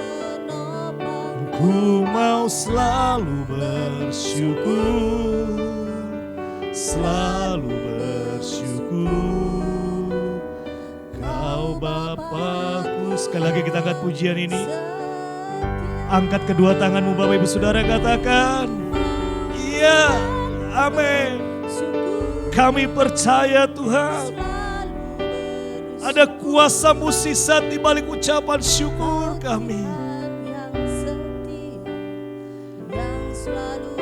menopang. Ku mau selalu bersyukur, selalu bersyukur. Kau Bapakku. Sekali lagi kita angkat pujian ini. Angkat kedua tanganmu Bapak Ibu Saudara, katakan, iya, amin. Kami percaya Tuhan, ada kuasa mukjizat di balik ucapan syukur kami. Yang setia, yang selalu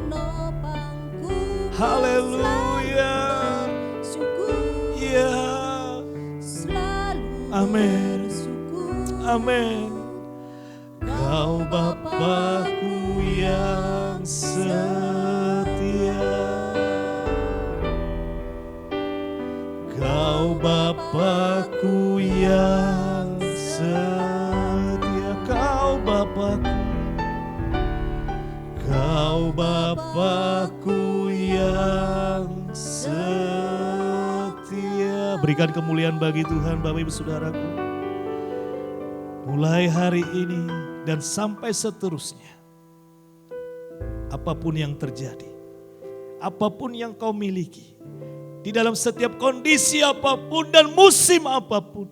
menopangku. Haleluya. Syukur. Iya. Selalu Amin. bersyukur. Amin. Kau Bapakku yang setia. Kau Bapakku yang setia. Kau Bapakku. Kau Bapakku yang setia. Berikan kemuliaan bagi Tuhan Bapak Ibu Saudaraku. Mulai hari ini dan sampai seterusnya. Apapun yang terjadi, apapun yang kau miliki, di dalam setiap kondisi apapun dan musim apapun,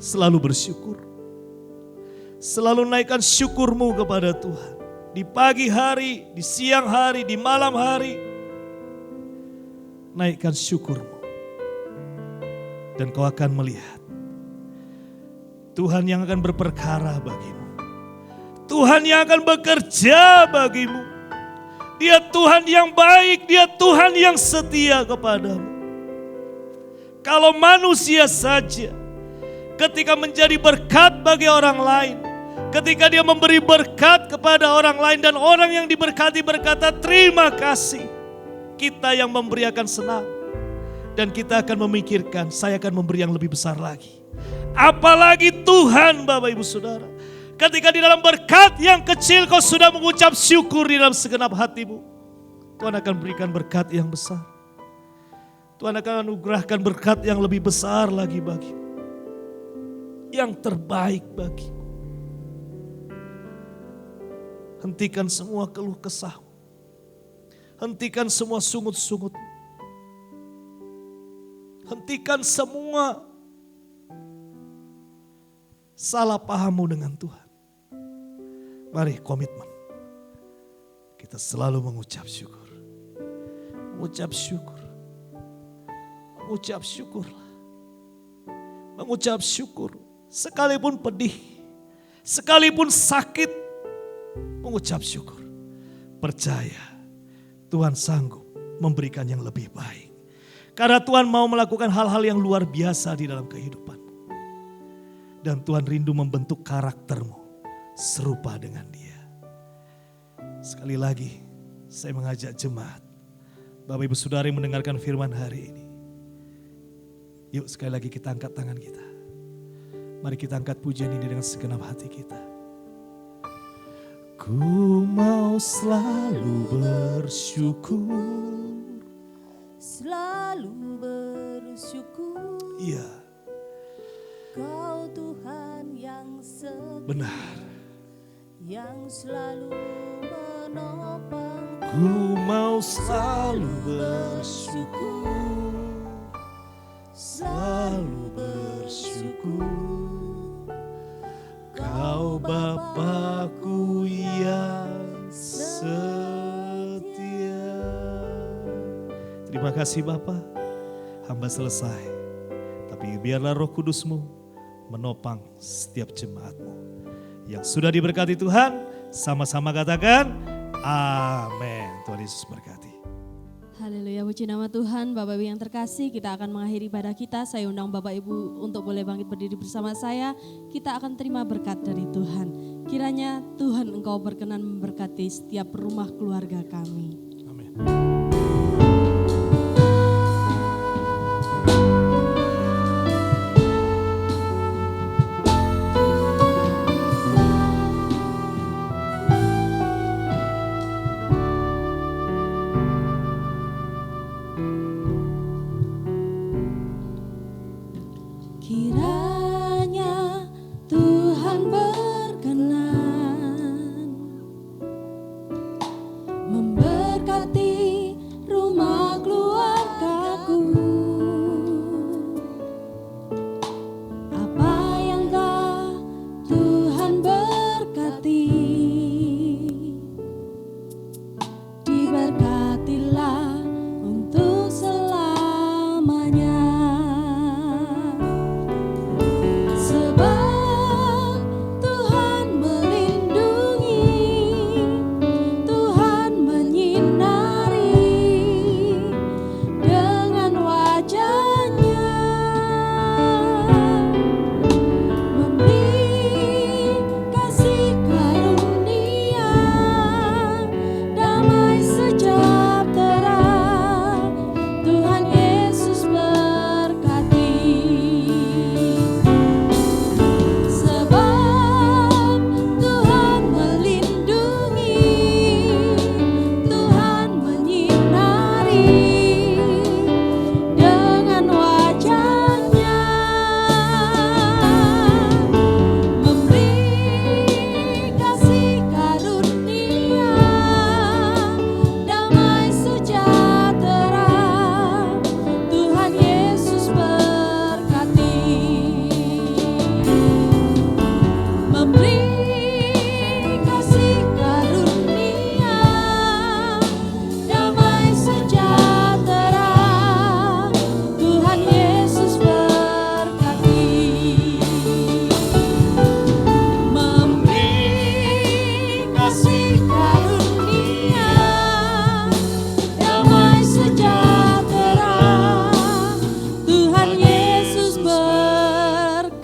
selalu bersyukur. Selalu naikkan syukurmu kepada Tuhan. Di pagi hari, di siang hari, di malam hari, naikkan syukurmu. Dan kau akan melihat Tuhan yang akan berperkara bagimu. Tuhan yang akan bekerja bagimu. Dia Tuhan yang baik, Dia Tuhan yang setia kepadamu. Kalau manusia saja ketika menjadi berkat bagi orang lain, ketika dia memberi berkat kepada orang lain dan orang yang diberkati berkata terima kasih, kita yang memberi akan senang. Dan kita akan memikirkan, saya akan memberi yang lebih besar lagi. Apalagi Tuhan Bapak Ibu Saudara. Ketika di dalam berkat yang kecil kau sudah mengucap syukur di dalam segenap hatimu, Tuhan akan berikan berkat yang besar. Tuhan akan anugerahkan berkat yang lebih besar lagi bagimu. yang terbaik bagimu. Hentikan semua keluh kesahmu. Hentikan semua sungut-sungut. Hentikan semua salah pahammu dengan Tuhan. Mari komitmen. Kita selalu mengucap syukur. Mengucap syukur. Mengucap syukurlah. Mengucap syukur. Sekalipun pedih. Sekalipun sakit. Mengucap syukur. Percaya Tuhan sanggup memberikan yang lebih baik. Karena Tuhan mau melakukan hal-hal yang luar biasa di dalam kehidupanmu. Dan Tuhan rindu membentuk karaktermu serupa dengan Dia. Sekali lagi saya mengajak jemaat, Bapak Ibu Saudara yang mendengarkan firman hari ini. Yuk sekali lagi kita angkat tangan kita. Mari kita angkat pujian ini dengan segenap hati kita. Ku mau selalu bersyukur. Selalu bersyukur. Iya. Kau Tuhan yang setia, Benar. yang selalu menopang. Ku mau selalu bersyukur. Selalu bersyukur. Kau Bapakku yang setia. Terima kasih Bapa, hamba selesai. Tapi biarlah Roh Kudus-Mu menopang setiap jemaat-Mu. Yang sudah diberkati Tuhan, sama-sama katakan amin. Tuhan Yesus berkati. Haleluya, puji nama Tuhan. Bapak Ibu yang terkasih, kita akan mengakhiri ibadah kita. Saya undang Bapak Ibu untuk boleh bangkit berdiri bersama saya. Kita akan terima berkat dari Tuhan. Kiranya Tuhan Engkau berkenan memberkati setiap rumah keluarga kami. Amin. Kiranya Tuhan berkenan memberkati rumah keluargaku. Apa yang telah Tuhan berkati, diberkatilah untuk selamanya. Sebab Tuhan melindungi, Tuhan menyinari dengan wajah-Nya, memberi kasih karunia, damai sejahtera. Tuhan Yesus berkati. Sebab Tuhan melindungi, Tuhan menyinari dengan wajah-Nya, memberi kasih karunia, damai sejahtera. Tuhan Yesus berkati. Memberi kasih karunia, damai sejahtera. Tuhan Yesus berkati. Memberi kasih karunia, damai sejahtera. Tuhan Yesus berkati.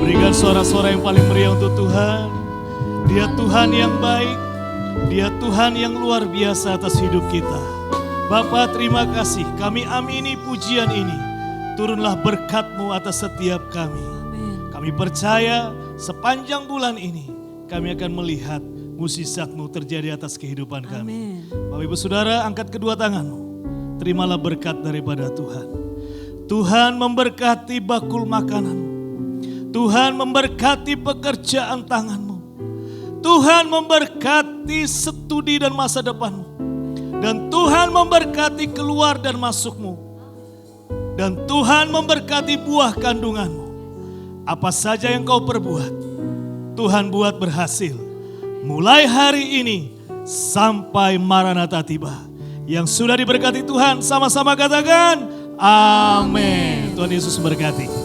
Berikan suara-suara yang paling meriah untuk Tuhan. Dia Tuhan yang baik. Dia Tuhan yang luar biasa atas hidup kita. Bapa, terima kasih. Kami amini pujian ini. Turunlah berkat-Mu atas setiap kami. Amin. Kami percaya sepanjang bulan ini kami akan melihat mukjizat-Mu terjadi atas kehidupan kami. Amin. Bapak Ibu Saudara, angkat kedua tanganmu. Terimalah berkat daripada Tuhan. Tuhan memberkati bakul makananmu. Tuhan memberkati pekerjaan tanganmu. Tuhan memberkati studi dan masa depanmu. Dan Tuhan memberkati keluar dan masukmu. Dan Tuhan memberkati buah kandunganmu. Apa saja yang kau perbuat, Tuhan buat berhasil. Mulai hari ini sampai Maranatha tiba. Yang sudah diberkati Tuhan sama-sama katakan amin. Tuhan Yesus memberkati.